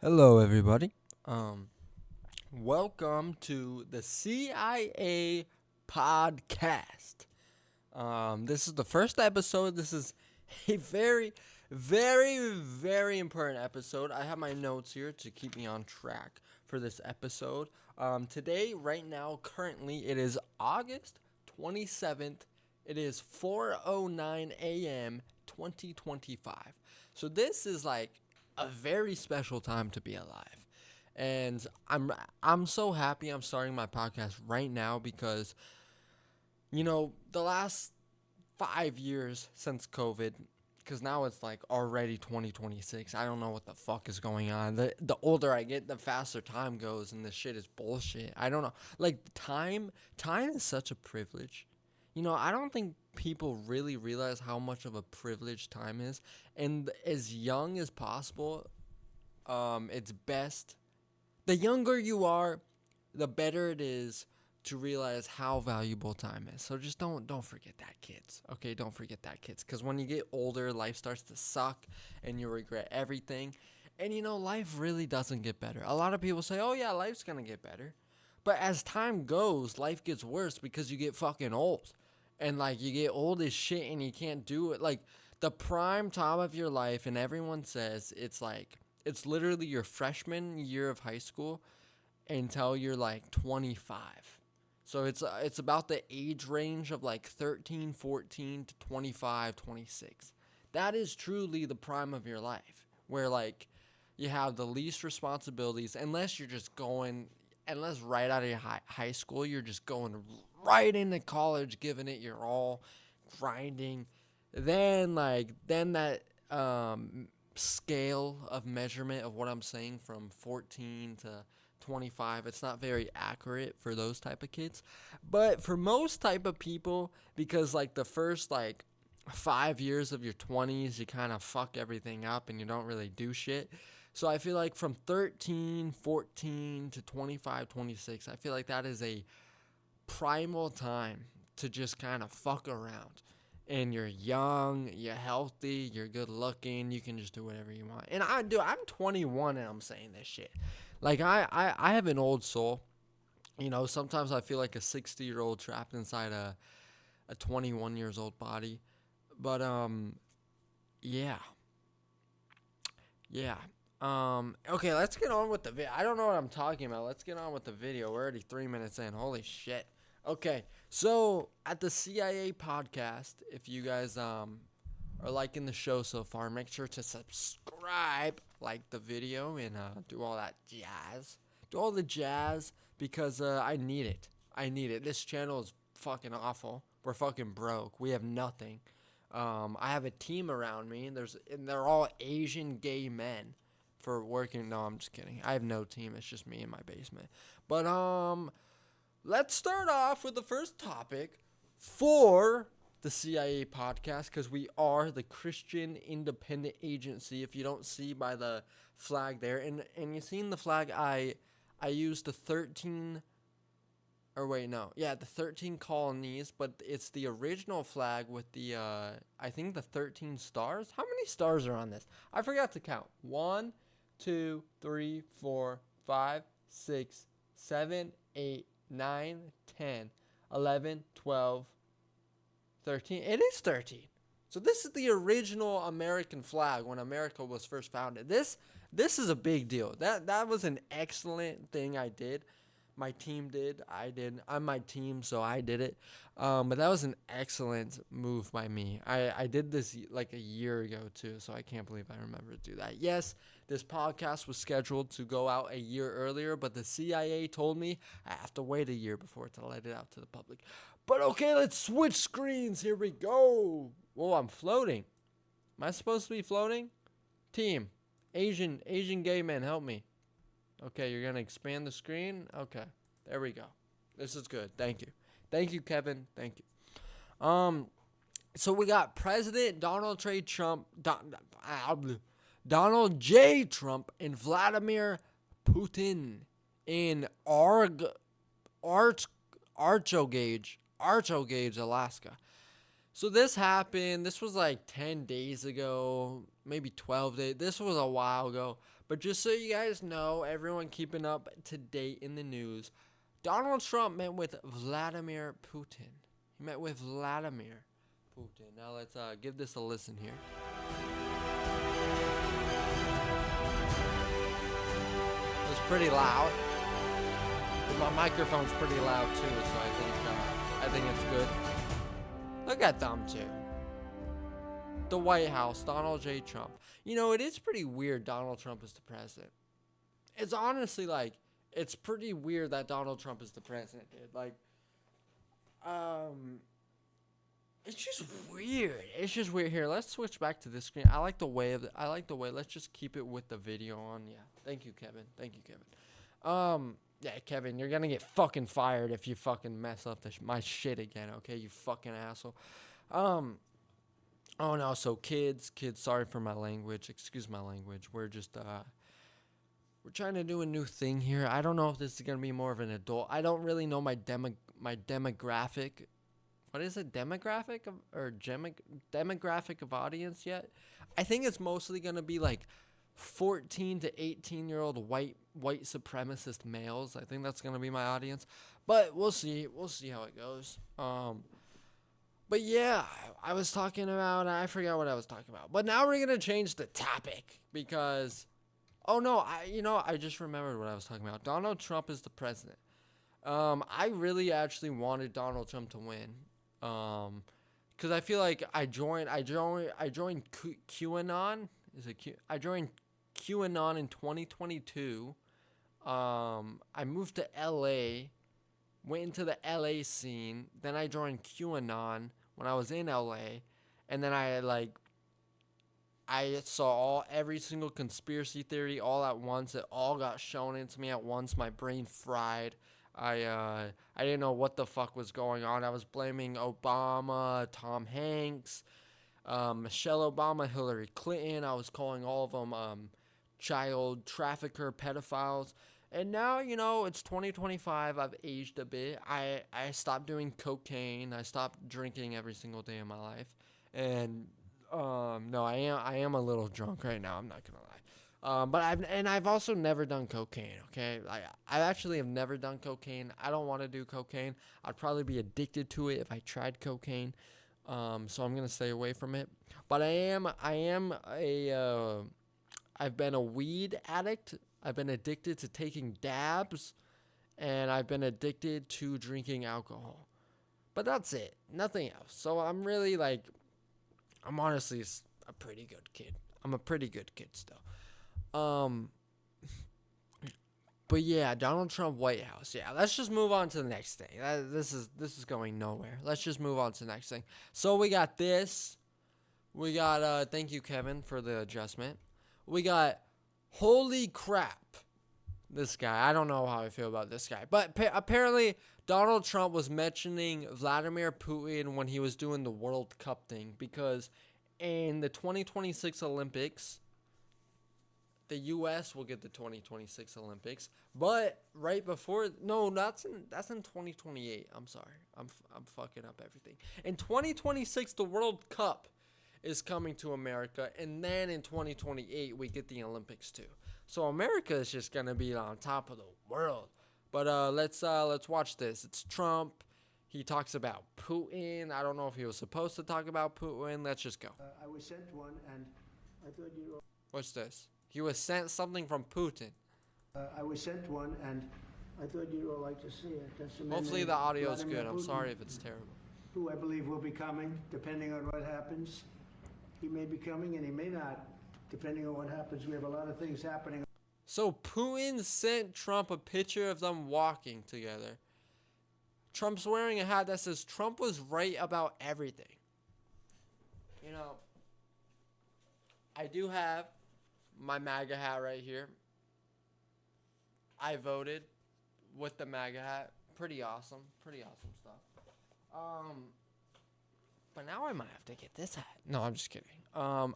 Hello, everybody. Welcome to the CIA podcast. This is the first episode. This is a very, very, very important episode. I have my notes here to keep me on track for this episode. Today, right now, currently, it is August 27th. It is 4:09 a.m. 2025. So this is like a very special time to be alive. And I'm so happy I'm starting my podcast right now because the last 5 years since COVID, because now it's like already 2026. I don't know what the fuck is going on. The older I get, the faster time goes, and this shit is bullshit. I don't know. Like time is such a privilege. I don't think people really realize how much of a privilege time is. And as young as possible, it's best. The younger you are, the better it is to realize how valuable time is. So just don't forget that, kids. Okay, don't forget that, kids. Because when you get older, life starts to suck, and you regret everything. And life really doesn't get better. A lot of people say, "Oh yeah, life's gonna get better," but as time goes, life gets worse because you get fucking old, and like you get old as shit, and you can't do it. Like the prime time of your life, and everyone says it's literally your freshman year of high school until you're like 25. So it's about the age range of like 13, 14 to 25, 26. That is truly the prime of your life, where like you have the least responsibilities, unless right out of your high school you're just going right into college, giving it your all, grinding. Then that scale of measurement of what I'm saying from 14 to 25, it's not very accurate for those type of kids. But for most type of people, because like the first like 5 years of your 20s, you kind of fuck everything up and you don't really do shit. So I feel like from 13, 14 to 25, 26, I feel like that is a primal time to just kind of fuck around. And you're young, you're healthy, you're good looking, you can just do whatever you want. And I'm 21 and I'm saying this shit. Like I have an old soul. Sometimes I feel like a 60-year-old trapped inside a 21 years old body. But yeah. Yeah. Okay, let's get on with the video. I don't know what I'm talking about. Let's get on with the video. We're already 3 minutes in. Holy shit. Okay, so at the CIA podcast, if you guys are liking the show so far, make sure to subscribe, like the video, and do all that jazz. Do all the jazz because I need it. I need it. This channel is fucking awful. We're fucking broke. We have nothing. I have a team around me, and they're all Asian gay men for working. No, I'm just kidding. I have no team. It's just me in my basement. But let's start off with the first topic for the CIA podcast, because we are the Christian Independent Agency. If you don't see by the flag there, and you've seen the flag, I used the 13, or wait, no, yeah, the 13 colonies, but it's the original flag with the, I think the 13 stars. How many stars are on this? I forgot to count. 1, 2, 3, 4, 5, 6, 7, 8, 9, 10, 11, 12, 13. It is 13. So this is the original American flag when America was first founded. This is a big deal. That was an excellent thing I did. My team did. I did. I'm my team, so I did it. But that was an excellent move by me. I did this like a year ago too, so I can't believe I remember to do that. Yes, this podcast was scheduled to go out a year earlier, but the CIA told me I have to wait a year before to let it out to the public. But okay, let's switch screens. Here we go. Whoa, I'm floating. Am I supposed to be floating? Team, Asian gay men, help me. Okay, you're going to expand the screen? Okay, there we go. This is good. Thank you. Thank you, Kevin. Thank you. So we got President Donald J. Trump, Donald J. Trump, and Vladimir Putin in Archogage, Alaska. So this happened. This was like 10 days ago, maybe 12 days. This was a while ago. But just so you guys know, everyone keeping up to date in the news, Donald Trump met with Vladimir Putin. He met with Vladimir Putin. Now let's give this a listen here. It was pretty loud. My microphone's pretty loud too, so I think it's good. Look at them two. The White House, Donald J. Trump. You know, it is pretty weird Donald Trump is the president. It's honestly like, it's pretty weird that Donald Trump is the president, dude. Like, it's just weird. It's just weird. Here, let's switch back to this screen. I like the way. Let's just keep it with the video on. Yeah. Thank you, Kevin. Yeah, Kevin, you're gonna get fucking fired if you fucking mess up my shit again, okay? You fucking asshole. Oh no, so kids, sorry for my language. Excuse my language. We're just we're trying to do a new thing here. I don't know if this is gonna be more of an adult. I don't really know my demographic. What is it? Demographic of audience yet? I think it's mostly gonna be like 14 to 18-year-old white supremacist males. I think that's gonna be my audience, but we'll see how it goes. But yeah, I forgot what I was talking about, but now we're gonna change the topic because I just remembered what I was talking about. Donald Trump is the president. I really actually wanted Donald Trump to win, because I feel like I joined QAnon. I joined QAnon in 2022. I moved to LA, went into the LA scene. Then I joined QAnon when I was in LA, and then I saw every single conspiracy theory all at once. It all got shown into me at once. My brain fried. I didn't know what the fuck was going on. I was blaming Obama, Tom Hanks, Michelle Obama, Hillary Clinton. I was calling all of them child trafficker, pedophiles. And now, it's 2025. I've aged a bit. I stopped doing cocaine. I stopped drinking every single day of my life. And no, I am a little drunk right now. I'm not gonna lie. But I've also never done cocaine. Okay, I actually have never done cocaine. I don't want to do cocaine. I'd probably be addicted to it if I tried cocaine. So I'm gonna stay away from it. But I've been a weed addict. I've been addicted to taking dabs, and I've been addicted to drinking alcohol. But that's it. Nothing else. So I'm really I'm honestly a pretty good kid. I'm a pretty good kid still. But yeah, Donald Trump, White House. Yeah, let's just move on to the next thing. This is going nowhere. Let's just move on to the next thing. So we got this. We got thank you, Kevin, for the adjustment. We got holy crap. This guy. I don't know how I feel about this guy. But apparently Donald Trump was mentioning Vladimir Putin when he was doing the World Cup thing, because in the 2026 Olympics, the U.S. will get the 2026 Olympics, but right before, no, that's in 2028. I'm sorry, I'm fucking up everything. In 2026, the World Cup is coming to America, and then in 2028 we get the Olympics too. So America is just gonna be on top of the world. But let's watch this. It's Trump. He talks about Putin. I don't know if he was supposed to talk about Putin. Let's just go. I was sent one, and I thought you. What's this? He was sent something from Putin. I was sent one, and I thought you'd all like to see it. That's the Hopefully the audio's good. I'm sorry if it's terrible. Who I believe will be coming, depending on what happens. He may be coming, and he may not, depending on what happens. We have a lot of things happening. So Putin sent Trump a picture of them walking together. Trump's wearing a hat that says Trump was right about everything. I do have my MAGA hat right here. I voted with the MAGA hat. Pretty awesome stuff. But now I might have to get this hat. No, I'm just kidding. I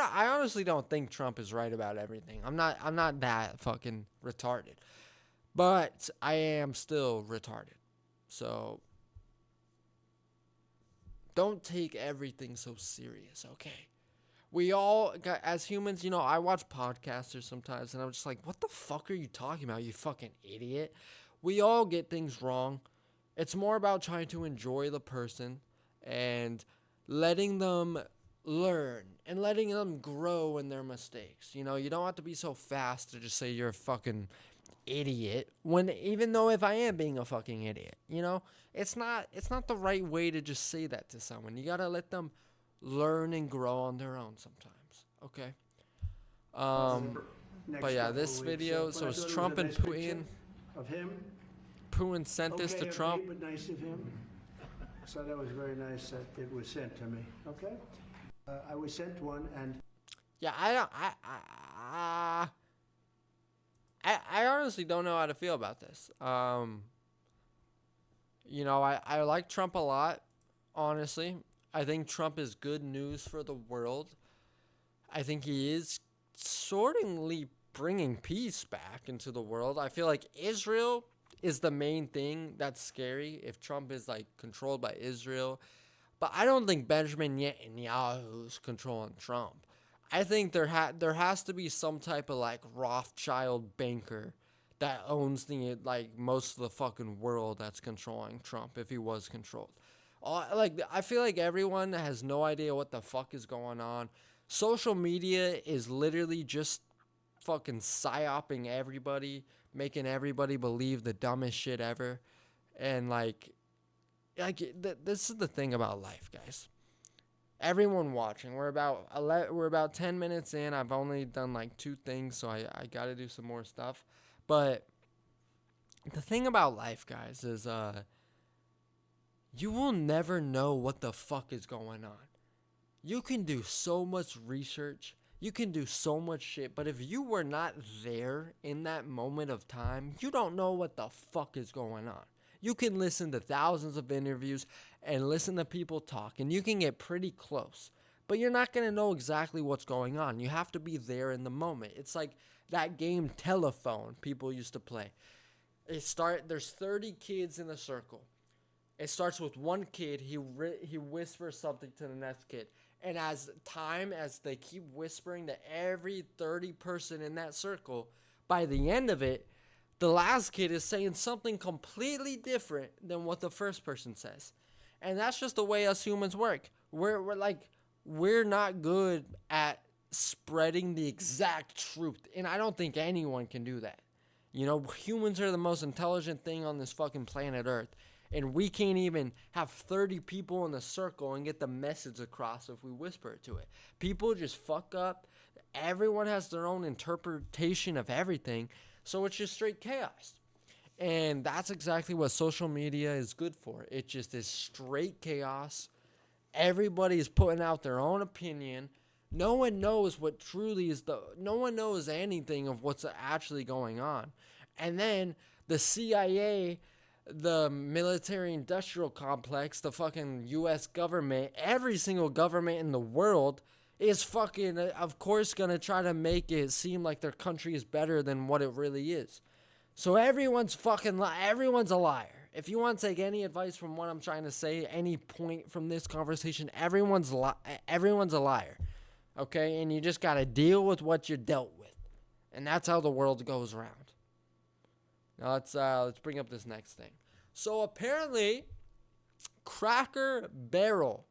honestly don't think Trump is right about everything. I'm not that fucking retarded. But I am still retarded. So don't take everything so serious, okay? We all, as humans, I watch podcasters sometimes, and I'm just like, what the fuck are you talking about, you fucking idiot? We all get things wrong. It's more about trying to enjoy the person and letting them learn and letting them grow in their mistakes. You don't have to be so fast to just say you're a fucking idiot when, even though if I am being a fucking idiot, it's not the right way to just say that to someone. You got to let them learn and grow on their own sometimes. Okay. But yeah, this video, so it's Trump and Putin. Of him. Putin sent this to Trump. But nice of him. So that was very nice that it was sent to me. Okay. I was sent one, and yeah, I honestly don't know how to feel about this. I like Trump a lot, honestly. I think Trump is good news for the world. I think he is sortingly bringing peace back into the world. I feel like Israel is the main thing that's scary if Trump is like controlled by Israel. But I don't think Benjamin Netanyahu's controlling Trump. I think there has to be some type of like Rothschild banker that owns the like most of the fucking world that's controlling Trump if he was controlled. I feel like everyone has no idea what the fuck is going on. Social media is literally just fucking psyoping everybody, making everybody believe the dumbest shit ever. And this is the thing about life, guys. Everyone watching, we're about 10 minutes in. I've only done like 2 things, so I got to do some more stuff. But the thing about life, guys, is you will never know what the fuck is going on. You can do so much research, you can do so much shit, but if you were not there in that moment of time, you don't know what the fuck is going on. You can listen to thousands of interviews and listen to people talk, and you can get pretty close. But you're not going to know exactly what's going on. You have to be there in the moment. It's like that game Telephone people used to play. There's 30 kids in a circle. It starts with one kid. He whispers something to the next kid. And as they keep whispering to every 30 person in that circle, by the end of it, the last kid is saying something completely different than what the first person says. And that's just the way us humans work. We're not good at spreading the exact truth. And I don't think anyone can do that. Humans are the most intelligent thing on this fucking planet Earth. And we can't even have 30 people in a circle and get the message across if we whisper it to it. People just fuck up. Everyone has their own interpretation of everything. So it's just straight chaos. And that's exactly what social media is good for. It just is straight chaos. Everybody is putting out their own opinion. No one knows what truly is no one knows anything of what's actually going on. And then the CIA, the military industrial complex, the fucking US government, every single government in the world is fucking, of course, gonna try to make it seem like their country is better than what it really is. So everyone's everyone's a liar. If you want to take any advice from what I'm trying to say, any point from this conversation, everyone's a liar. Okay? And you just gotta deal with what you're dealt with. And that's how the world goes around. Now let's bring up this next thing. So apparently, Cracker Barrel,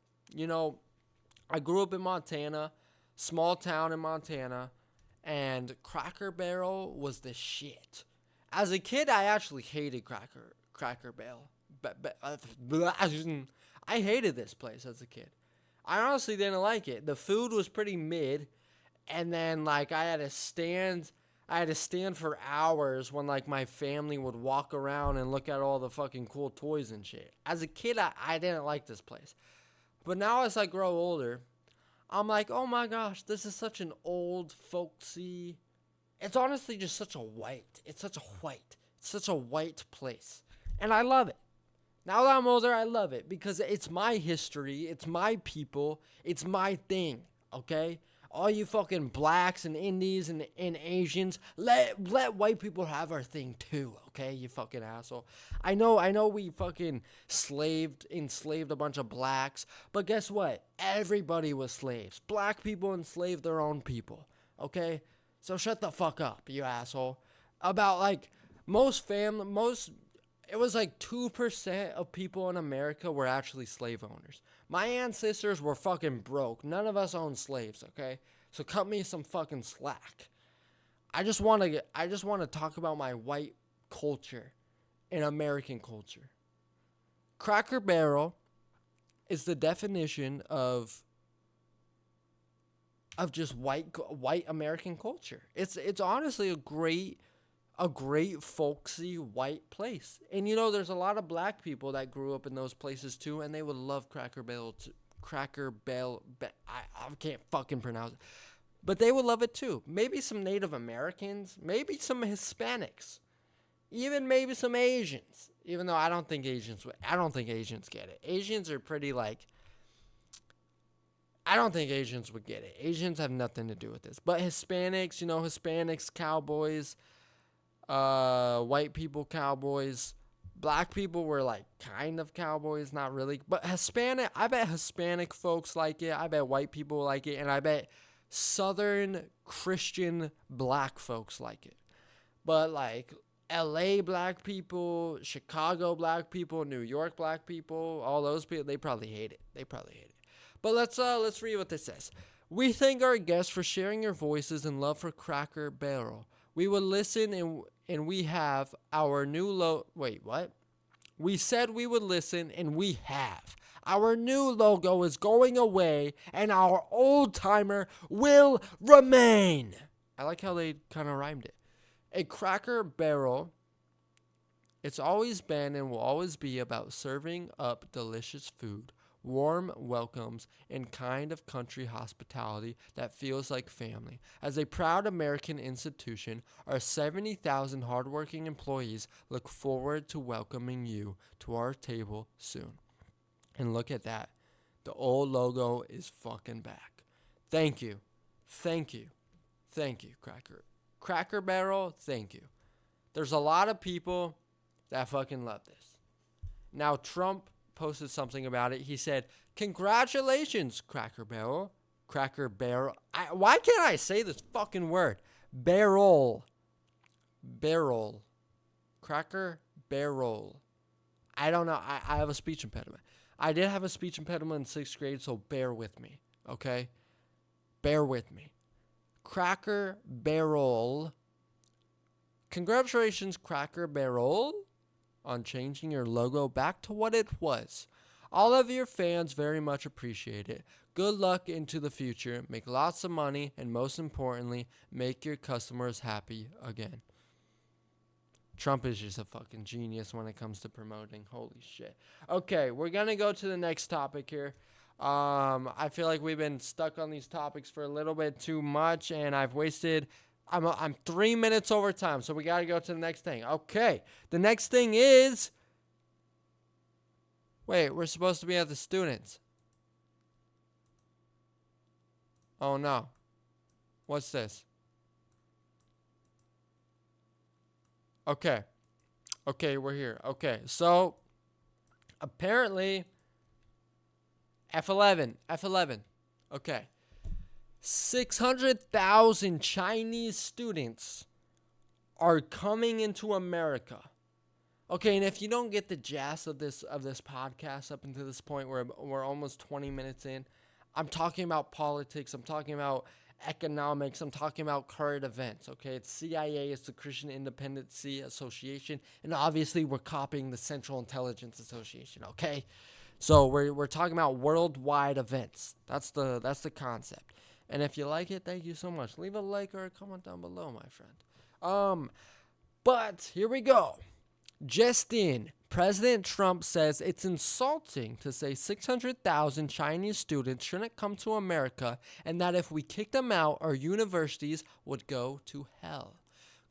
I grew up in Montana, small town in Montana, and Cracker Barrel was the shit. As a kid, I actually hated Cracker Barrel. I hated this place as a kid. I honestly didn't like it. The food was pretty mid, and then I had to stand for hours when my family would walk around and look at all the fucking cool toys and shit. As a kid, I didn't like this place. But now as I grow older, I'm like, oh my gosh, this is such an old, folksy. It's honestly just such a white place. And I love it. Now that I'm older, I love it because it's my history, it's my people, it's my thing, okay? all you fucking blacks and Indies and Asians, let white people have our thing too, okay, you fucking asshole. I know we fucking enslaved a bunch of blacks, but guess what? Everybody was slaves. Black people enslaved their own people, okay? So shut the fuck up, you asshole. About like it was like 2% of people in America were actually slave owners. My ancestors were fucking broke. None of us owned slaves, okay? So cut me some fucking slack. I just want to talk about my white culture and American culture. Cracker Barrel is the definition of just white American culture. It's honestly a great folksy white place. And you know, there's a lot of black people that grew up in those places too, and they would love Cracker Barrel. I can't fucking pronounce it. But they would love it too. Maybe some Native Americans, maybe some Hispanics, even maybe some Asians. Even though I don't think Asians get it. Asians are pretty like, I don't think Asians would get it. Asians have nothing to do with this. But Hispanics, you know, Hispanics, cowboys, white people, cowboys, black people were like kind of cowboys, not really. But Hispanic, I bet Hispanic folks like it. I bet white people like it. And I bet Southern Christian black folks like it. But like LA black people, Chicago black people, New York black people, all those people, they probably hate it. But let's read what this says. We thank our guests for sharing your voices and love for Cracker Barrel. We will listen and we have our new Wait, what? We said we would listen and we have. Our new logo is going away and our old timer will remain. I like how they kind of rhymed it. A Cracker Barrel, it's always been and will always be about serving up delicious food, warm welcomes, and kind of country hospitality that feels like family. As a proud American institution, our 70,000 hardworking employees look forward to welcoming you to our table soon. And look at that. The old logo is fucking back. Thank you. Cracker Barrel, thank you. There's a lot of people that fucking love this. Now, Trump posted something about it. He said, congratulations, Cracker Barrel. Why can't I say this fucking word? Barrel. Cracker Barrel. I don't know. I have a speech impediment. I did have a speech impediment in 6th grade, so bear with me, okay? Bear with me. Cracker Barrel. Congratulations, Cracker Barrel, on changing your logo back to what it was. All of your fans very much appreciate it. Good luck into the future. Make lots of money, and most importantly, make your customers happy again. Trump is just a fucking genius when it comes to promoting. Holy shit. Okay, we're going to go to the next topic here. I feel like we've been stuck on these topics for a little bit too much, and I've wasted... I'm 3 minutes over time, so we got to go to the next thing. Okay, the next thing is... Wait, we're supposed to be at the students. Oh, no. What's this? Okay, we're here. Okay, so apparently F11. Okay. 600,000 Chinese students are coming into America. Okay, and if you don't get the gist of this podcast up until this point, we're almost 20 minutes in. I'm talking about politics. I'm talking about economics. I'm talking about current events. Okay, it's CIA. It's the Christian Independency Association, and obviously we're copying the Central Intelligence Association. Okay, so we're talking about worldwide events. That's the concept. And if you like it, thank you so much. Leave a like or a comment down below, my friend. But here we go. Just in, President Trump says it's insulting to say 600,000 Chinese students shouldn't come to America and that if we kick them out, our universities would go to hell.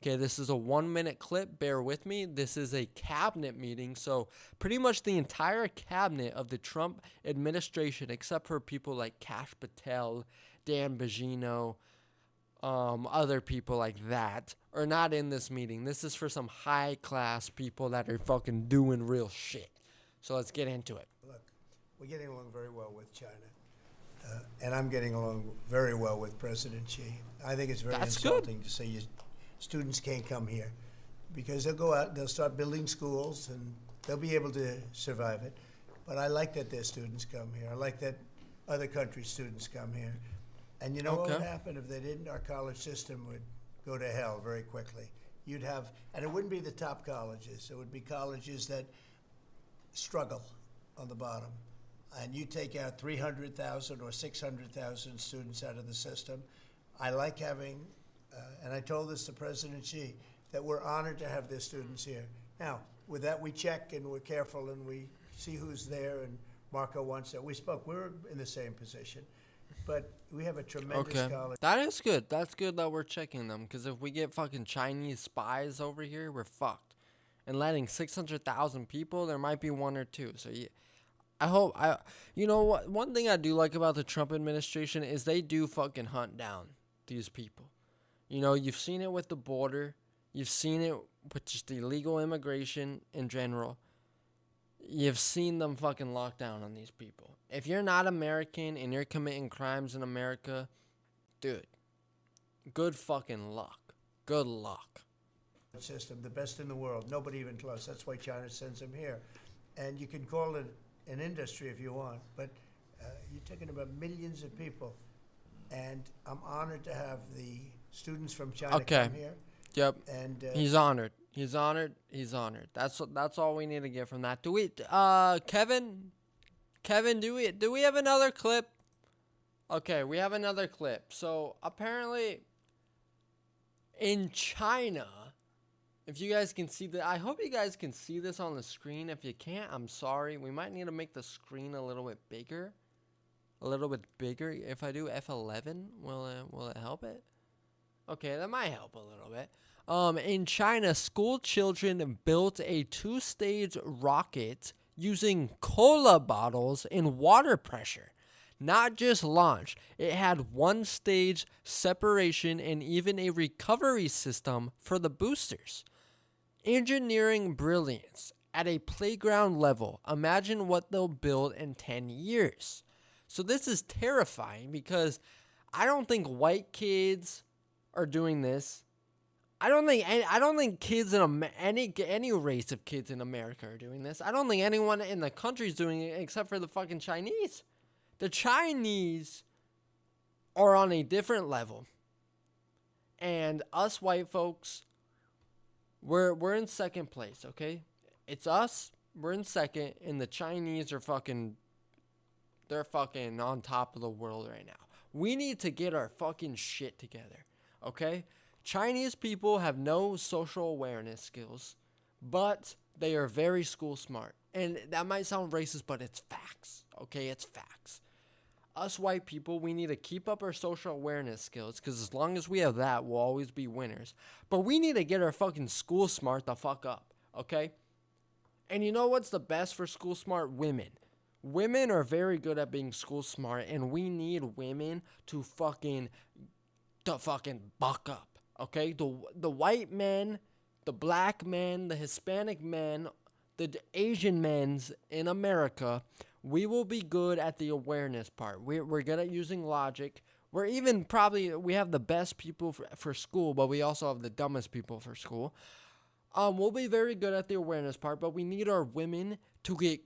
Okay, this is a 1-minute clip. Bear with me. This is a cabinet meeting. So pretty much the entire cabinet of the Trump administration, except for people like Kash Patel, Dan Bongino, other people like that, are not in this meeting. This is for some high-class people that are fucking doing real shit. So let's get into it. Look, we're getting along very well with China. And I'm getting along very well with President Xi. I think it's very insulting to say students can't come here, because they'll go out, they'll start building schools, and they'll be able to survive it. But I like that their students come here. I like that other countries' students come here. And you know what would happen if they didn't? Our college system would go to hell very quickly. You'd have, and it wouldn't be the top colleges. It would be colleges that struggle on the bottom. And you take out 300,000 or 600,000 students out of the system. I like having, and I told this to President Xi, that we're honored to have their students here. Now, with that, we check and we're careful and we see who's there, and Marco wants that. We spoke, we're in the same position. But we have a tremendous college. That is good. That's good that we're checking them, because if we get fucking Chinese spies over here, we're fucked. And letting 600,000 people, there might be one or two. So yeah. You know what? One thing I do like about the Trump administration is they do fucking hunt down these people. You know, you've seen it with the border. You've seen it with just illegal immigration in general. You've seen them fucking lock down on these people. If you're not American and you're committing crimes in America, dude, good fucking luck. Good luck. System, the best in the world. Nobody even close. That's why China sends them here. And you can call it an industry if you want, but you're talking about millions of people, and I'm honored to have the students from China come here. Yep. And he's honored. He's honored. He's honored. That's all we need to get from that. Do we, Kevin, do we have another clip? Okay, we have another clip. So apparently, in China, if you guys can see that, I hope you guys can see this on the screen. If you can't, I'm sorry. We might need to make the screen a little bit bigger. If I do F11, will it help it? Okay, that might help a little bit. In China, school children built a 2-stage rocket using cola bottles and water pressure. Not just launch, it had 1-stage separation and even a recovery system for the boosters. Engineering brilliance at a playground level. Imagine what they'll build in 10 years. So this is terrifying, because I don't think white kids are doing this. I don't think kids in any race of kids in America are doing this. I don't think anyone in the country is doing it except for the fucking Chinese. The Chinese are on a different level. And us white folks, we're in second place, okay? It's us, we're in second, and the Chinese are they're fucking on top of the world right now. We need to get our fucking shit together, okay? Chinese people have no social awareness skills, but they are very school smart. And that might sound racist, but it's facts, okay? It's facts. Us white people, we need to keep up our social awareness skills, because as long as we have that, we'll always be winners. But we need to get our fucking school smart the fuck up, okay? And you know what's the best for school smart? Women. Women are very good at being school smart, and we need women to fucking buck up, okay? The white men, the black men, the Hispanic men, the Asian men's in America, we will be good at the awareness part. We're good at using logic. We're even we have the best people for school, but we also have the dumbest people for school. We'll be very good at the awareness part, but we need our women to get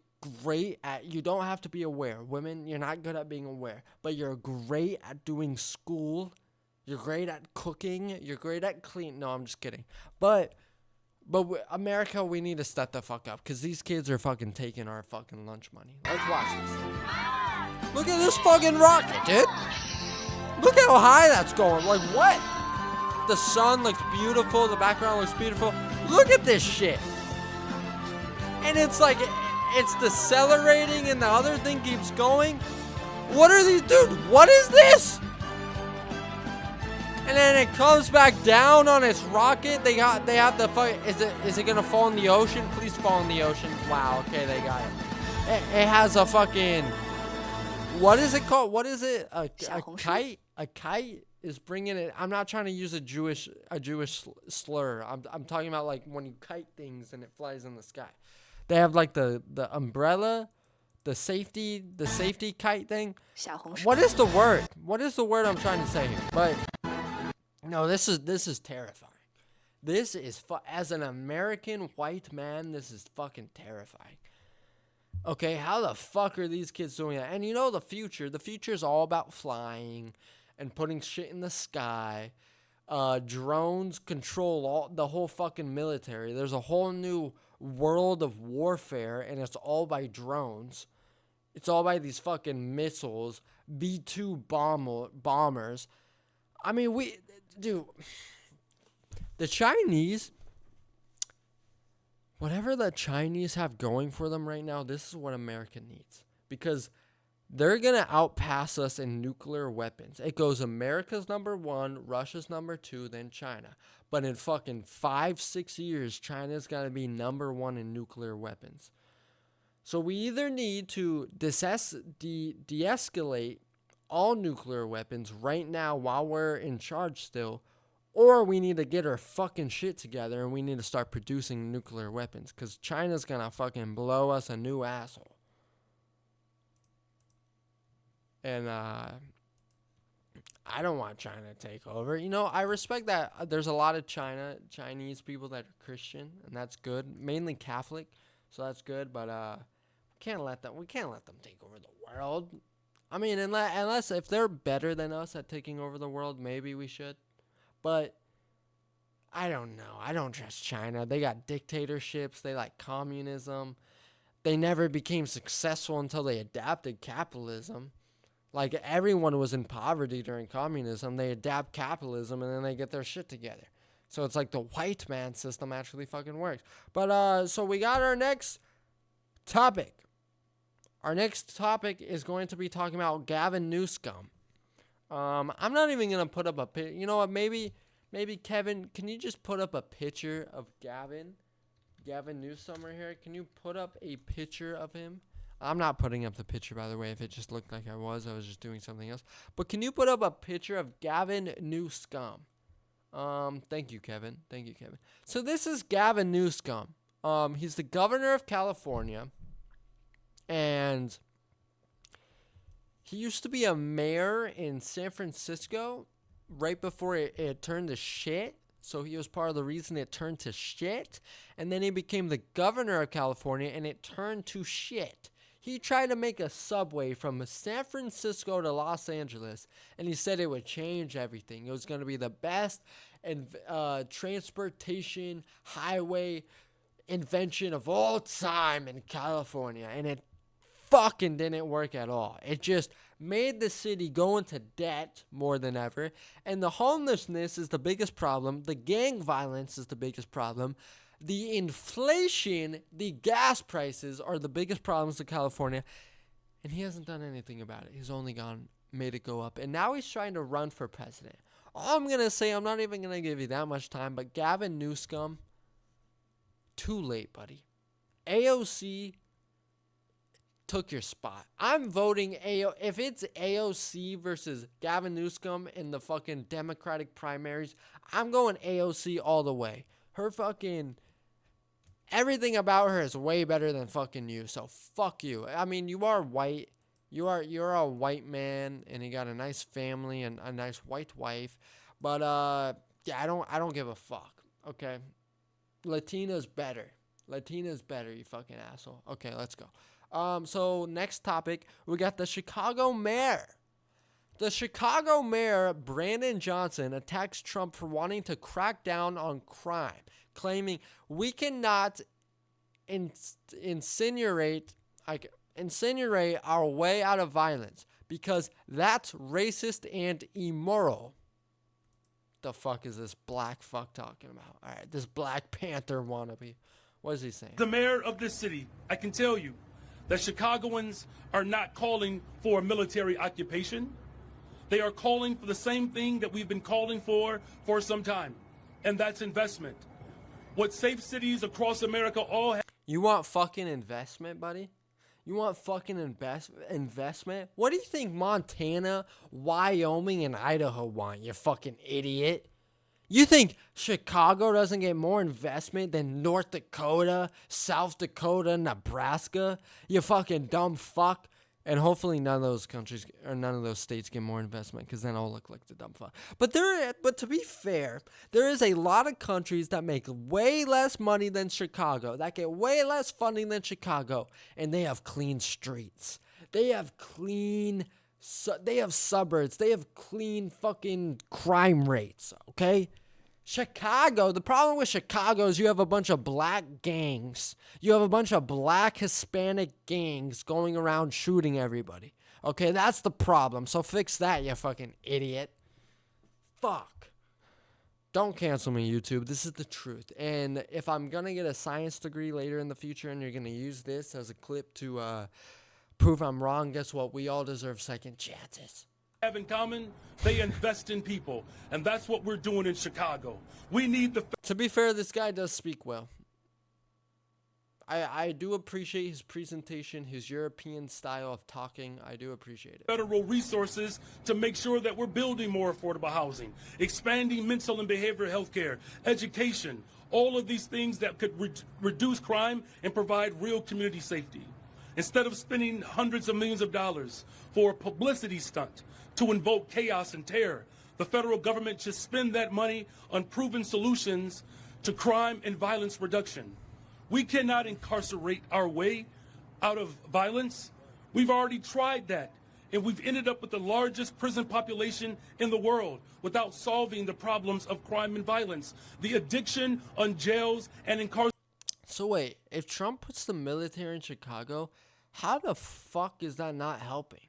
great at, you don't have to be aware. Women, you're not good at being aware, but you're great at doing school. You're great at cooking. You're great at clean. No, I'm just kidding. But America, we need to step the fuck up, because these kids are fucking taking our fucking lunch money. Let's watch this. Look at this fucking rocket, dude. Look how high that's going. Like, what? The sun looks beautiful. The background looks beautiful. Look at this shit. And it's like, it's decelerating and the other thing keeps going. What are these, dude? What is this? and then it comes back down on its rocket. They have the fuck. Is it gonna fall in the ocean? Please fall in the ocean. Wow. Okay, they got it. It has a fucking. What is it called? What is it? A kite? A kite is bringing it. I'm not trying to use a Jewish slur. I'm talking about like when you kite things and it flies in the sky. They have like the umbrella, the safety kite thing. What is the word? What is the word I'm trying to say here? But no, this is terrifying. This is as an American white man, this is fucking terrifying. Okay, how the fuck are these kids doing that? And you know the future is all about flying and putting shit in the sky. Drones control the whole fucking military. There's a whole new world of warfare, and it's all by drones. It's all by these fucking missiles, B-2 bombers. I mean, the Chinese, whatever the Chinese have going for them right now, this is what America needs. Because they're going to outpass us in nuclear weapons. It goes America's number 1, Russia's number 2, then China. But in fucking 5-6 years, China's going to be number 1 in nuclear weapons. So we either need to de-escalate all nuclear weapons right now while we're in charge still, or we need to get our fucking shit together and we need to start producing nuclear weapons, because China's going to fucking blow us a new asshole. And I don't want China to take over. You know, I respect that there's a lot of Chinese people that are Christian, and that's good. Mainly Catholic, so that's good. But we can't let them take over the world. I mean, unless if they're better than us at taking over the world, maybe we should. But I don't know. I don't trust China. They got dictatorships. They like communism. They never became successful until they adapted capitalism. Like, everyone was in poverty during communism. They adapt capitalism, and then they get their shit together. So it's like the white man system actually fucking works. But, so we got our next topic. Our next topic is going to be talking about Gavin Newscum. I'm not even going to put up a picture. You know what? Maybe Kevin, can you just put up a picture of Gavin Newscum right here? Can you put up a picture of him? I'm not putting up the picture, by the way. If it just looked like I was just doing something else. But can you put up a picture of Gavin Newscum? Thank you, Kevin. So this is Gavin Newscum. He's the governor of California. And he used to be a mayor in San Francisco right before it turned to shit. So he was part of the reason it turned to shit. And then he became the governor of California, and it turned to shit. He tried to make a subway from San Francisco to Los Angeles, and he said it would change everything. It was going to be the best transportation highway invention of all time in California, and it fucking didn't work at all. It just made the city go into debt more than ever, and the homelessness is the biggest problem. The gang violence is the biggest problem. The inflation, the gas prices are the biggest problems in California, and he hasn't done anything about it. He's only made it go up, and now he's trying to run for president. All I'm going to say, I'm not even going to give you that much time, but Gavin Newscum, too late, buddy. AOC took your spot. I'm voting if it's AOC versus Gavin Newscum in the fucking Democratic primaries, I'm going AOC all the way. Her fucking everything about her is way better than fucking you. So fuck you. I mean, you are white. You're a white man, and you got a nice family and a nice white wife. But yeah, I don't give a fuck. Okay, Latina's better. You fucking asshole. Okay, let's go. So next topic, we got the Chicago mayor. The Chicago mayor, Brandon Johnson, attacks Trump for wanting to crack down on crime, claiming we cannot insinuate our way out of violence because that's racist and immoral. The fuck is this black fuck talking about? All right, this Black Panther wannabe. What is he saying? The mayor of this city, I can tell you that Chicagoans are not calling for a military occupation. They are calling for the same thing that we've been calling for some time, and that's investment. What safe cities across America all have. You want fucking investment, buddy? You want fucking investment? What do you think Montana, Wyoming, and Idaho want, you fucking idiot? You think Chicago doesn't get more investment than North Dakota, South Dakota, Nebraska? You fucking dumb fuck. And hopefully none of those countries or none of those states get more investment, because then I'll look like the dumb fuck. But to be fair, there is a lot of countries that make way less money than Chicago, that get way less funding than Chicago, and they have clean streets. They have they have suburbs. They have clean fucking crime rates, okay? Chicago, the problem with Chicago is you have a bunch of black gangs. You have a bunch of black Hispanic gangs going around shooting everybody. Okay, that's the problem. So fix that, you fucking idiot. Fuck. Don't cancel me, YouTube. This is the truth. And if I'm going to get a science degree later in the future and you're going to use this as a clip to prove I'm wrong, guess what? We all deserve second chances. Have in common, they invest in people, and that's what we're doing in Chicago. We need the. To be fair, this guy does speak well. I do appreciate his presentation, his European style of talking. I do appreciate it. Federal resources to make sure that we're building more affordable housing, expanding mental and behavioral health care, education, all of these things that could reduce crime and provide real community safety. Instead of spending hundreds of millions of dollars for a publicity stunt to invoke chaos and terror, the federal government should spend that money on proven solutions to crime and violence reduction. We cannot incarcerate our way out of violence. We've already tried that, and we've ended up with the largest prison population in the world without solving the problems of crime and violence, the addiction on jails and incarceration. So wait, if Trump puts the military in Chicago, how the fuck is that not helping?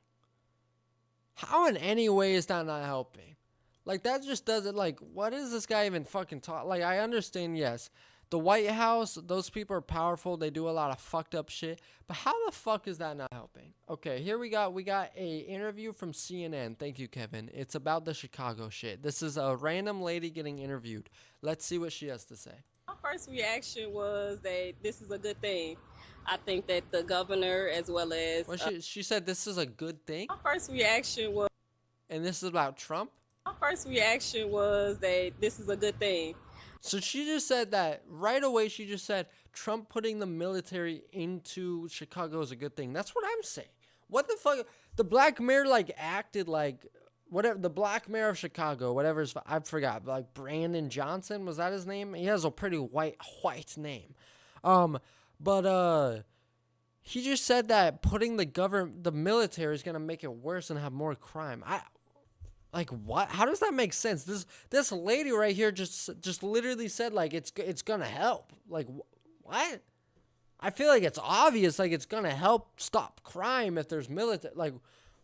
How in any way is that not helping? Like, that just doesn't, like, what is this guy even fucking talk? Like, I understand, yes, the White House, those people are powerful, they do a lot of fucked up shit, but how the fuck is that not helping? Okay, here we got a interview from CNN. Thank you, Kevin. It's about the Chicago shit. This is a random lady getting interviewed. Let's see what she has to say. My first reaction was that this is a good thing. I think that the governor, as well as... Well, she said this is a good thing? My first reaction was... And this is about Trump? My first reaction was that this is a good thing. So she just said that right away. She just said Trump putting the military into Chicago is a good thing. That's what I'm saying. What the fuck? The black mayor like acted like whatever. The black mayor of Chicago, whatever his, I forgot. Like Brandon Johnson, was that his name? He has a pretty white name. But he just said that putting the military is gonna make it worse and have more crime. Like what? How does that make sense? This lady right here just literally said like it's gonna help. Like what? I feel like it's obvious. Like it's gonna help stop crime if there's military. Like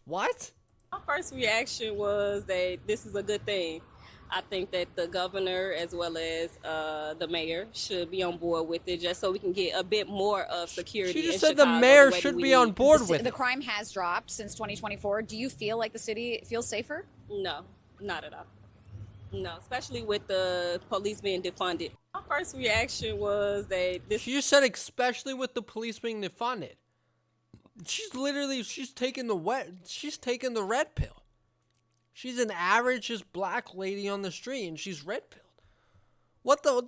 what? My first reaction was that this is a good thing. I think that the governor, as well as the mayor, should be on board with it, just so we can get a bit more of security. She just said the mayor should be on board with it. The crime has dropped since 2024. Do you feel like the city feels safer? No, not at all. No, especially with the police being defunded. My first reaction was that this... She just said especially with the police being defunded. She's taking the red pill. She's an average just black lady on the street, and she's red-pilled. What are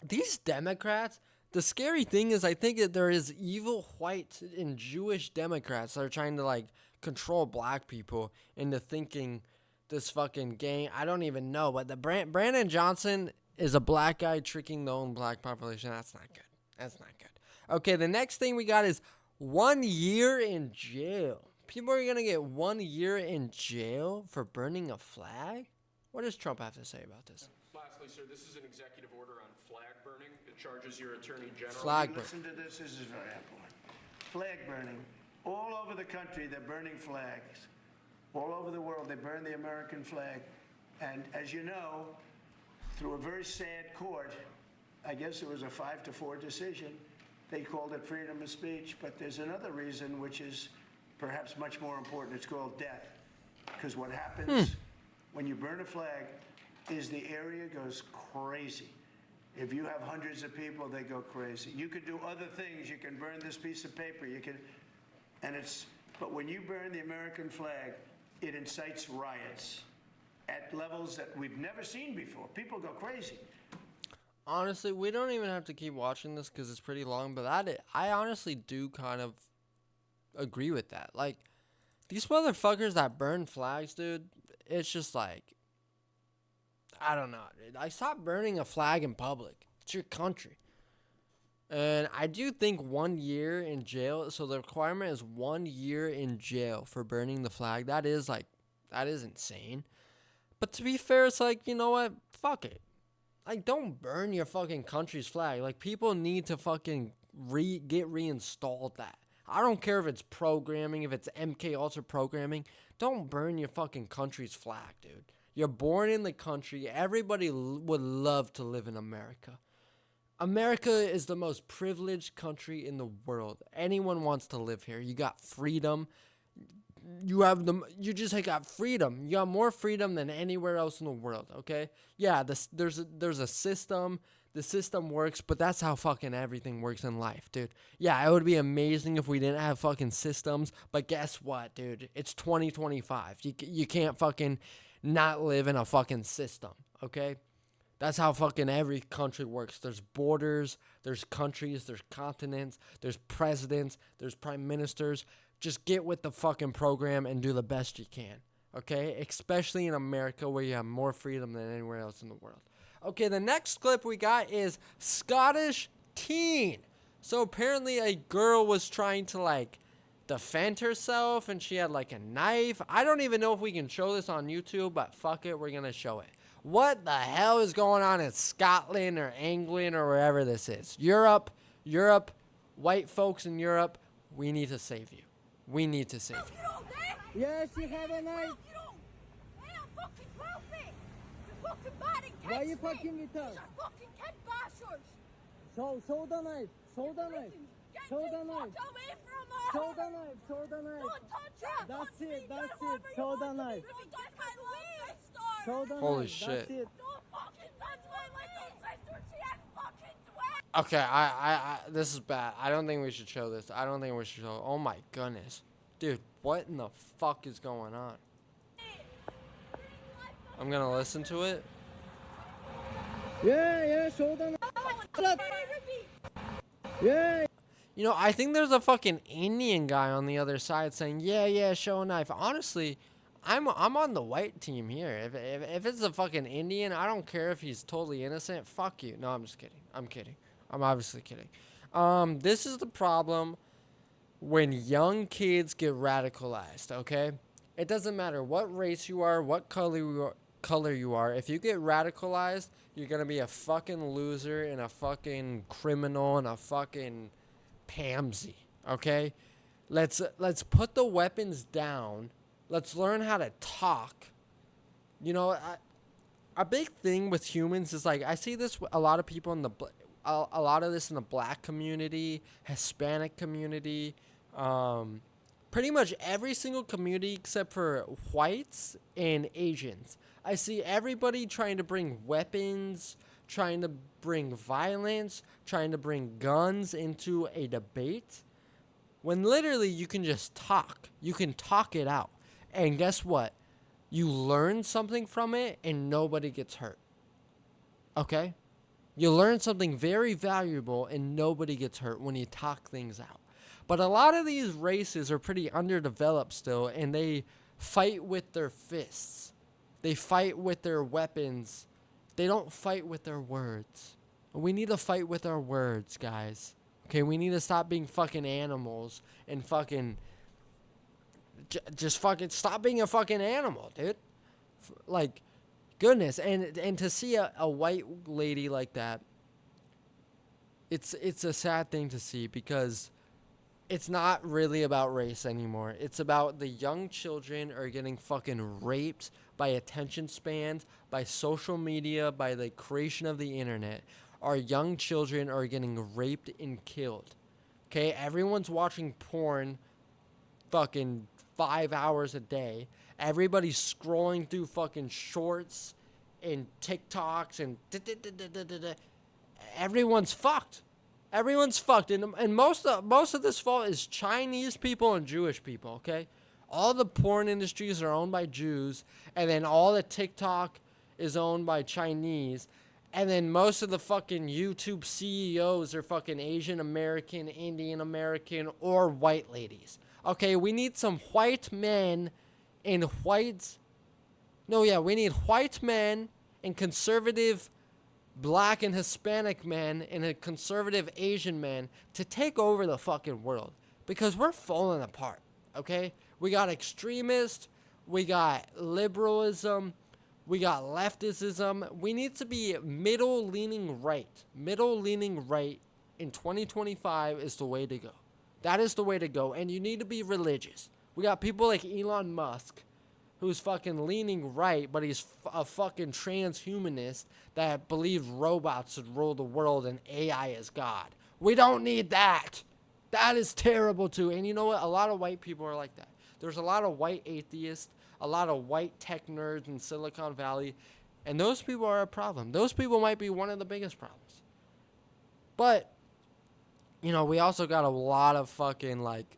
these Democrats? The scary thing is I think that there is evil white and Jewish Democrats that are trying to, like, control black people into thinking this fucking gang. I don't even know, but the Brandon Johnson is a black guy tricking the own black population. That's not good. That's not good. Okay, the next thing we got is 1 year in jail. People are going to get 1 year in jail for burning a flag? What does Trump have to say about this? Lastly, sir, this is an executive order on flag burning. It charges your attorney general. Flag burning. Listen to this. This is very important. Flag burning. All over the country, they're burning flags. All over the world, they burn the American flag. And as you know, through a very sad court, I guess it was a 5-4 decision, they called it freedom of speech. But there's another reason, which is perhaps much more important. It's called death. Because what happens when you burn a flag is the area goes crazy. If you have hundreds of people, they go crazy. You could do other things. You can burn this piece of paper. You can, but when you burn the American flag, it incites riots at levels that we've never seen before. People go crazy. Honestly, we don't even have to keep watching this because it's pretty long, but I honestly do kind of agree with that. Like, these motherfuckers that burn flags, dude, it's just like, I don't know, dude. I stop burning a flag in public. It's your country. And I do think 1 year in jail, so the requirement is 1 year in jail for burning the flag. That is insane. But to be fair, it's like, you know what? Fuck it. Like, don't burn your fucking country's flag. Like, people need to fucking get reinstalled that. I don't care if it's programming, if it's MK Ultra programming. Don't burn your fucking country's flag, dude. You're born in the country. Everybody would love to live in America. America is the most privileged country in the world. Anyone wants to live here. You got freedom. You just got freedom. You got more freedom than anywhere else in the world, okay? Yeah, there's a system. The system works, but that's how fucking everything works in life, dude. Yeah, it would be amazing if we didn't have fucking systems, but guess what, dude? It's 2025. You can't fucking not live in a fucking system, okay? That's how fucking every country works. There's borders, there's countries, there's continents, there's presidents, there's prime ministers. Just get with the fucking program and do the best you can, okay? Especially in America where you have more freedom than anywhere else in the world. Okay, the next clip we got is Scottish teen. So apparently a girl was trying to like defend herself and she had like a knife. I don't even know if we can show this on YouTube, but fuck it, we're going to show it. What the hell is going on in Scotland or England or wherever this is? Europe, white folks in Europe, we need to save you. We need to save you. Yes, you have a knife. Why are you fucking with us? Fucking kid bashers! Show the knife. Show the knife. Show the knife. Away from us! Show the knife. Show the knife. Don't touch her! That's it. That's it. Show the knife. Show the knife. Holy shit. That's it. Don't fucking touch my little sister! She ain't fucking twat! Okay, I this is bad. I don't think we should show this. I don't think we should show. Oh my goodness. Dude, what in the fuck is going on? I'm gonna listen to it. Yeah, show the knife. Yeah. You know, I think there's a fucking Indian guy on the other side saying, yeah, show a knife. Honestly, I'm on the white team here. If it's a fucking Indian, I don't care if he's totally innocent. Fuck you. No, I'm just kidding. I'm kidding. I'm obviously kidding. This is the problem when young kids get radicalized, okay? It doesn't matter what race you are, what color you are. If you get radicalized, you're going to be a fucking loser and a fucking criminal and a fucking pansy, okay? Let's put the weapons down. Let's learn how to talk. You know, a big thing with humans is like I see this a lot of people in a lot of this in the black community, Hispanic community, pretty much every single community except for whites and Asians. I see everybody trying to bring weapons, trying to bring violence, trying to bring guns into a debate, when literally you can just talk. You can talk it out. And guess what? You learn something from it and nobody gets hurt. Okay? You learn something very valuable and nobody gets hurt when you talk things out. But a lot of these races are pretty underdeveloped still, and they fight with their fists. They fight with their weapons. They don't fight with their words. We need to fight with our words, guys. Okay, we need to stop being fucking animals and fucking... just fucking stop being a fucking animal, dude. Like, goodness. And to see a white lady like that, it's a sad thing to see because it's not really about race anymore. It's about the young children are getting fucking raped by attention spans, by social media, by the creation of the internet. Our young children are getting raped and killed. Okay, everyone's watching porn fucking 5 hours a day. Everybody's scrolling through fucking shorts and TikToks and everyone's fucked. Everyone's fucked. And most of this fault is Chinese people and Jewish people, okay? All the porn industries are owned by Jews, and then all the TikTok is owned by Chinese, and then most of the fucking YouTube CEOs are fucking Asian American, Indian American, or white ladies. Okay, we need some white men and we need white men and conservative black and Hispanic men and a conservative Asian man to take over the fucking world, because we're falling apart, okay? We got extremists, we got liberalism, we got leftism. We need to be middle-leaning right. Middle-leaning right in 2025 is the way to go. That is the way to go, and you need to be religious. We got people like Elon Musk, who's fucking leaning right, but he's a fucking transhumanist that believes robots should rule the world and AI is God. We don't need that. That is terrible too. And you know what? A lot of white people are like that. There's a lot of white atheists, a lot of white tech nerds in Silicon Valley, and those people are a problem. Those people might be one of the biggest problems. But, you know, we also got a lot of fucking, like,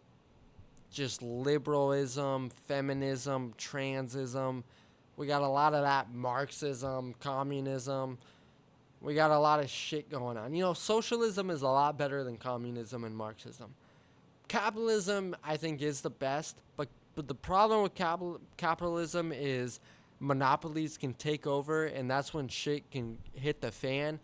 just liberalism, feminism, transism. We got a lot of that Marxism, communism. We got a lot of shit going on. You know, socialism is a lot better than communism and Marxism. Capitalism, I think, is the best, but the problem with capitalism is monopolies can take over, and that's when shit can hit the fan.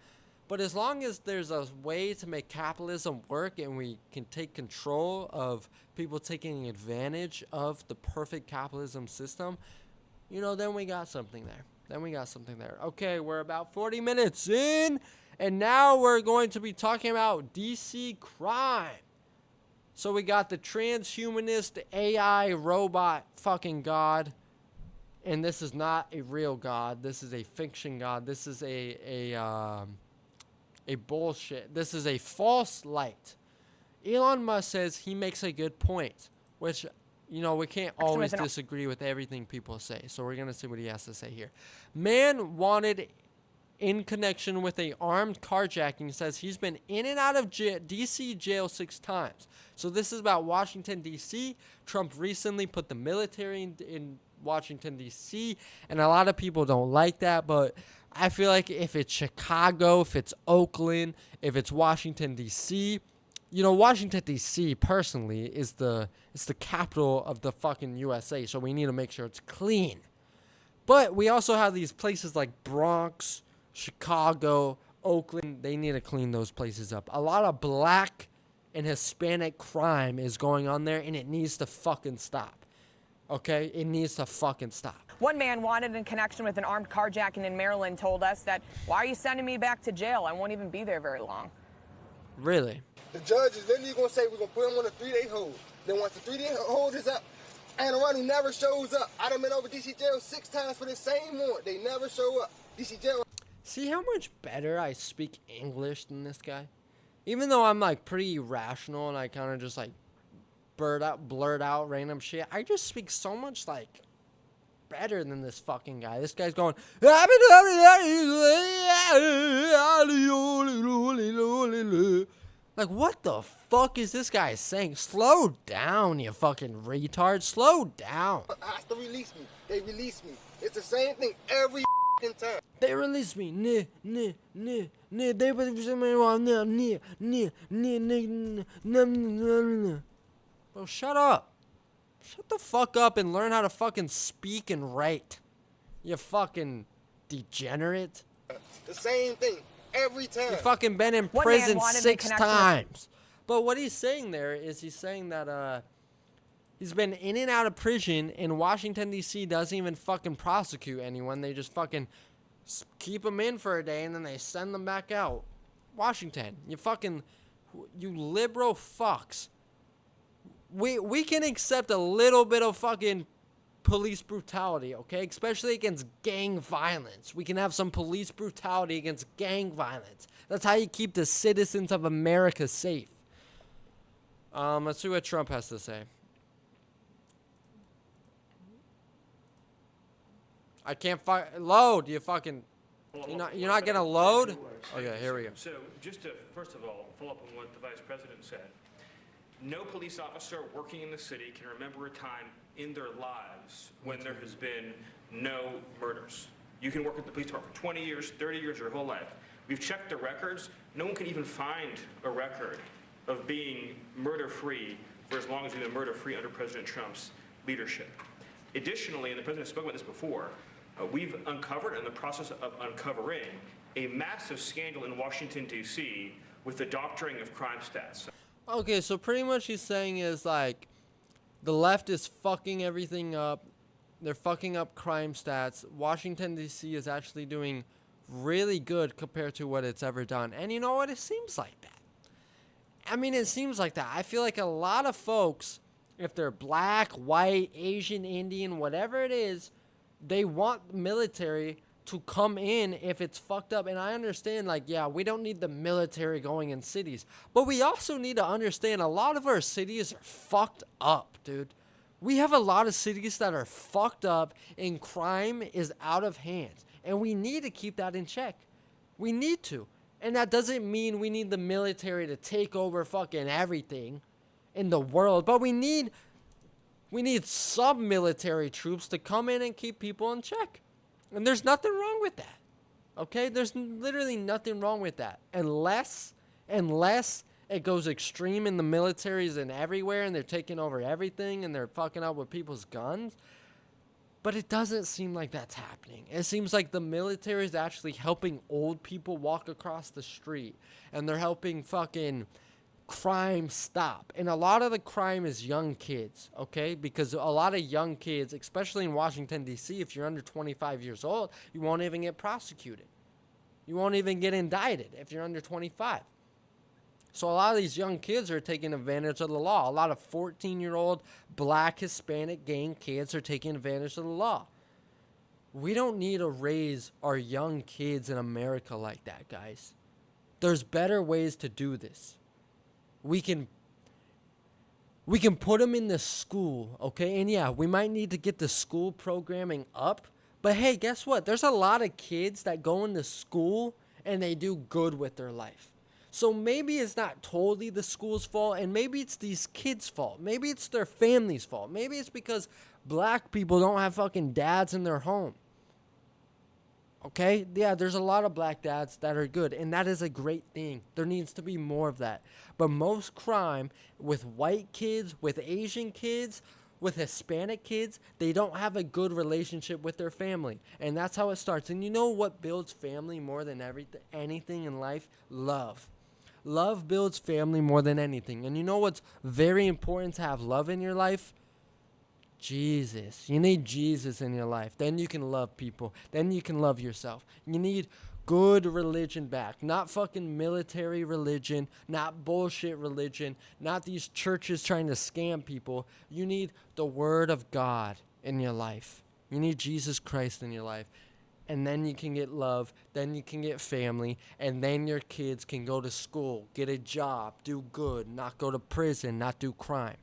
But as long as there's a way to make capitalism work and we can take control of people taking advantage of the perfect capitalism system, you know, then we got something there. Okay, we're about 40 minutes in, and now we're going to be talking about DC crime. So we got the transhumanist AI robot fucking god. And this is not a real god. This is a fiction god. This is a bullshit. This is a false light. Elon Musk says he makes a good point, which, you know, we can't always disagree with everything people say. So we're going to see what he has to say here. Man wanted in connection with a armed carjacking says he's been in and out of D.C. jail 6 times. So this is about Washington, D.C. Trump recently put the military in Washington, D.C., and a lot of people don't like that, but I feel like if it's Chicago, if it's Oakland, if it's Washington, D.C., you know, Washington, D.C. personally is the capital of the fucking USA, so we need to make sure it's clean. But we also have these places like Bronx, Chicago, Oakland. They need to clean those places up. A lot of black and Hispanic crime is going on there, and it needs to fucking stop. Okay? It needs to fucking stop. One man wanted in connection with an armed carjacking in Maryland told us that, why are you sending me back to jail? I won't even be there very long. Really? The judge is literally going to say we're going to put him on a 3-day hold. Then once the 3-day hold is up, and Ronnie never shows up. I done been over DC jail 6 times for the same warrant. They never show up. DC jail. See how much better I speak English than this guy? Even though I'm like pretty rational and I kind of just like blurt out random shit, I just speak so much like better than this fucking guy. This guy's going, like, what the fuck is this guy saying? Slow down, you fucking retard. Slow down. Has to release me. They release me. It's the same thing every time. They release me. They release me. Bro, shut up. Shut the fuck up and learn how to fucking speak and write. You fucking degenerate. The same thing every time. You fucking been in prison 6 times. But what he's saying there is he's saying that he's been in and out of prison, and Washington, D.C. doesn't even fucking prosecute anyone. They just fucking keep them in for a day, and then they send them back out. Washington, you liberal fucks. We can accept a little bit of fucking police brutality, okay? Especially against gang violence. We can have some police brutality against gang violence. That's how you keep the citizens of America safe. Let's see what Trump has to say. I can't load. You fucking. You're not gonna load. Okay, here we go. So just to first of all follow up on what the Vice President said. No police officer working in the city can remember a time in their lives when there has been no murders. You can work at the police department for 20 years, 30 years, your whole life. We've checked the records. No one can even find a record of being murder-free for as long as we've been murder-free under President Trump's leadership. Additionally, and the President spoke about this before, we've uncovered, in the process of uncovering, a massive scandal in Washington, D.C. with the doctoring of crime stats. Okay, so pretty much he's saying is like the left is fucking everything up. They're fucking up crime stats. Washington, D.C. is actually doing really good compared to what it's ever done. And you know what? It seems like that. I mean, it seems like that. I feel like a lot of folks, if they're black, white, Asian, Indian, whatever it is, they want the military to come in if it's fucked up. And I understand, like, yeah, we don't need the military going in cities. But we also need to understand a lot of our cities are fucked up, dude. We have a lot of cities that are fucked up and crime is out of hand. And we need to keep that in check. We need to. And that doesn't mean we need the military to take over fucking everything in the world. But we need some military troops to come in and keep people in check. And there's nothing wrong with that. Okay? There's literally nothing wrong with that. Unless it goes extreme and the military's in everywhere and they're taking over everything and they're fucking up with people's guns. But it doesn't seem like that's happening. It seems like the military is actually helping old people walk across the street. And they're helping fucking crime stop. And a lot of the crime is young kids, okay? Because a lot of young kids, especially in Washington, D.C., if you're under 25 years old, you won't even get prosecuted. You won't even get indicted if you're under 25. So a lot of these young kids are taking advantage of the law. A lot of 14-year-old black Hispanic gang kids are taking advantage of the law. We don't need to raise our young kids in America like that, guys. There's better ways to do this. We can put them in the school, okay? And yeah, we might need to get the school programming up. But hey, guess what? There's a lot of kids that go into school and they do good with their life. So maybe it's not totally the school's fault, and maybe it's these kids' fault. Maybe it's their family's fault. Maybe it's because black people don't have fucking dads in their home. Okay? Yeah, there's a lot of black dads that are good, and that is a great thing. There needs to be more of that. But most crime with white kids, with Asian kids, with Hispanic kids, they don't have a good relationship with their family. And that's how it starts. And you know what builds family more than anything in life? Love. Love builds family more than anything. And you know what's very important to have love in your life? Jesus. You need Jesus in your life. Then you can love people. Then you can love yourself. You need good religion back. Not fucking military religion. Not bullshit religion. Not these churches trying to scam people. You need the Word of God in your life. You need Jesus Christ in your life. And then you can get love, then you can get family, and then your kids can go to school, get a job, do good, not go to prison, not do crime.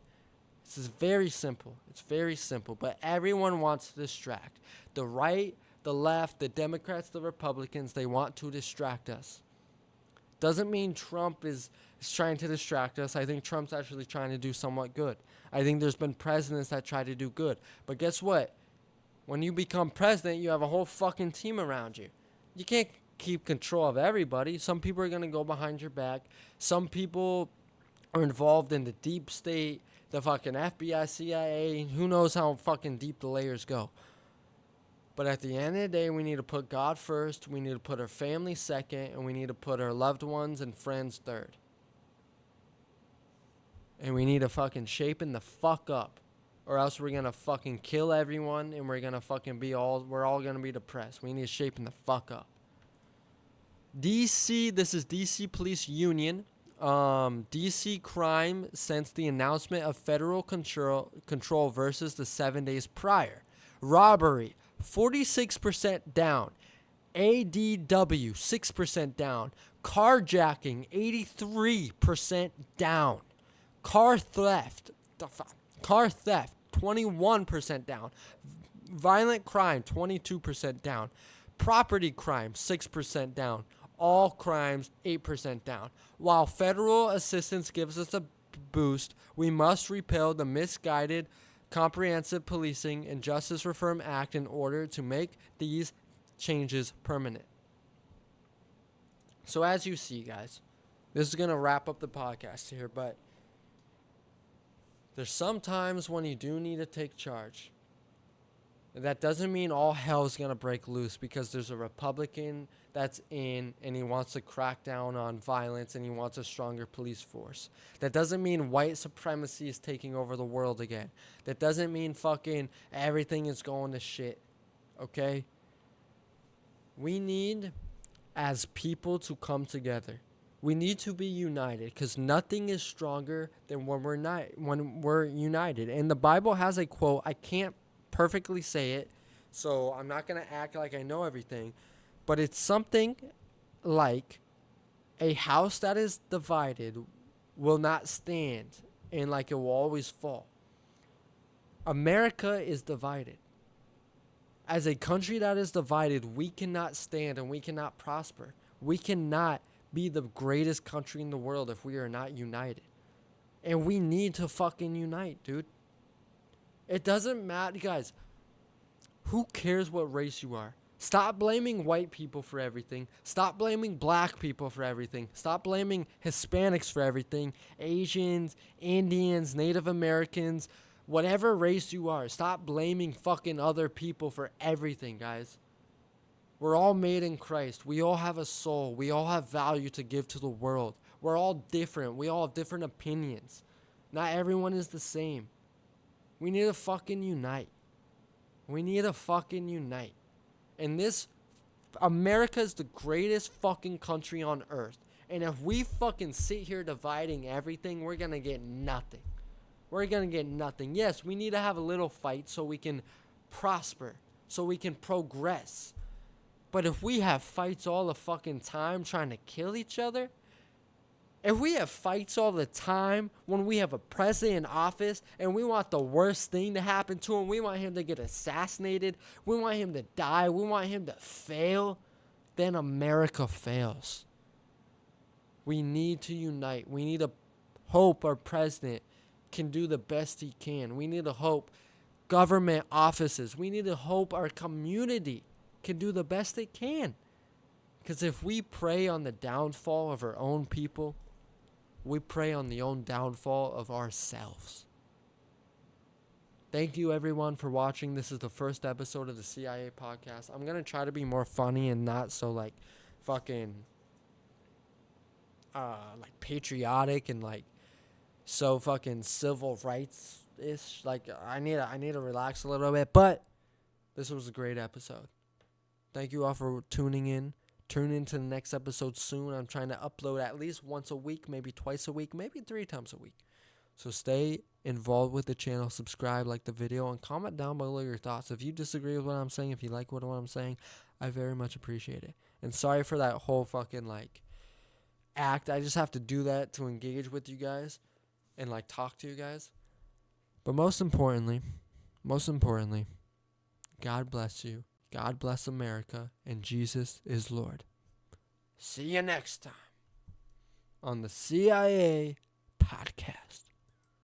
This is very simple. It's very simple, but everyone wants to distract. The right, the left, the Democrats, the Republicans, they want to distract us. Doesn't mean Trump is trying to distract us. I think Trump's actually trying to do somewhat good. I think there's been presidents that try to do good. But guess what? When you become president, you have a whole fucking team around you. You can't keep control of everybody. Some people are going to go behind your back. Some people are involved in the deep state, the fucking FBI, CIA. Who knows how fucking deep the layers go. But at the end of the day, we need to put God first. We need to put our family second. And we need to put our loved ones and friends third. And we need to fucking shapen the fuck up. Or else we're going to fucking kill everyone and we're going to fucking we're all going to be depressed. We need to shape the fuck up. DC, this is DC Police Union. DC crime since the announcement of federal control versus the 7 days prior. Robbery, 46% down. ADW, 6% down. Carjacking, 83% down. Car theft, 21% down. Violent crime, 22% down. Property crime, 6% down. All crimes, 8% down. While federal assistance gives us a boost, we must repeal the misguided Comprehensive Policing and Justice Reform Act in order to make these changes permanent. So as you see, guys, this is going to wrap up the podcast here, but there's some times when you do need to take charge. That doesn't mean all hell is going to break loose because there's a Republican that's in and he wants to crack down on violence and he wants a stronger police force. That doesn't mean white supremacy is taking over the world again. That doesn't mean fucking everything is going to shit. Okay? We need, as people, to come together. We need to be united because nothing is stronger than when we're united. And the Bible has a quote. I can't perfectly say it, so I'm not going to act like I know everything. But it's something like a house that is divided will not stand and like it will always fall. America is divided. As a country that is divided, we cannot stand and we cannot prosper. We cannot be the greatest country in the world if we are not united. And we need to fucking unite, dude. It doesn't matter, guys. Who cares what race you are? Stop blaming white people for everything. Stop blaming black people for everything. Stop blaming Hispanics for everything. Asians, Indians, Native Americans, whatever race you are. Stop blaming fucking other people for everything, guys. We're all made in Christ. We all have a soul. We all have value to give to the world. We're all different. We all have different opinions. Not everyone is the same. We need to fucking unite. We need to fucking unite. And America is the greatest fucking country on earth. And if we fucking sit here dividing everything, we're going to get nothing. We're going to get nothing. Yes, we need to have a little fight so we can prosper, so we can progress. But if we have fights all the fucking time trying to kill each other, if we have fights all the time when we have a president in office and we want the worst thing to happen to him, we want him to get assassinated, we want him to die, we want him to fail, then America fails. We need to unite. We need to hope our president can do the best he can. We need to hope government offices, we need to hope our community can do the best they can. Because if we prey on the downfall of our own people, we prey on the own downfall of ourselves. Thank you everyone for watching. This is the first episode of the CIA podcast. I'm going to try to be more funny and not so like fucking like patriotic and like so fucking civil rights-ish. Like I need to relax a little bit, but this was a great episode. Thank you all for tuning in. Tune into the next episode soon. I'm trying to upload at least once a week, maybe twice a week, maybe 3 times a week. So stay involved with the channel, subscribe, like the video, and comment down below your thoughts. If you disagree with what I'm saying, if you like what I'm saying, I very much appreciate it. And sorry for that whole fucking like act. I just have to do that to engage with you guys and like talk to you guys. But most importantly, God bless you. God bless America, and Jesus is Lord. See you next time on the CIA podcast.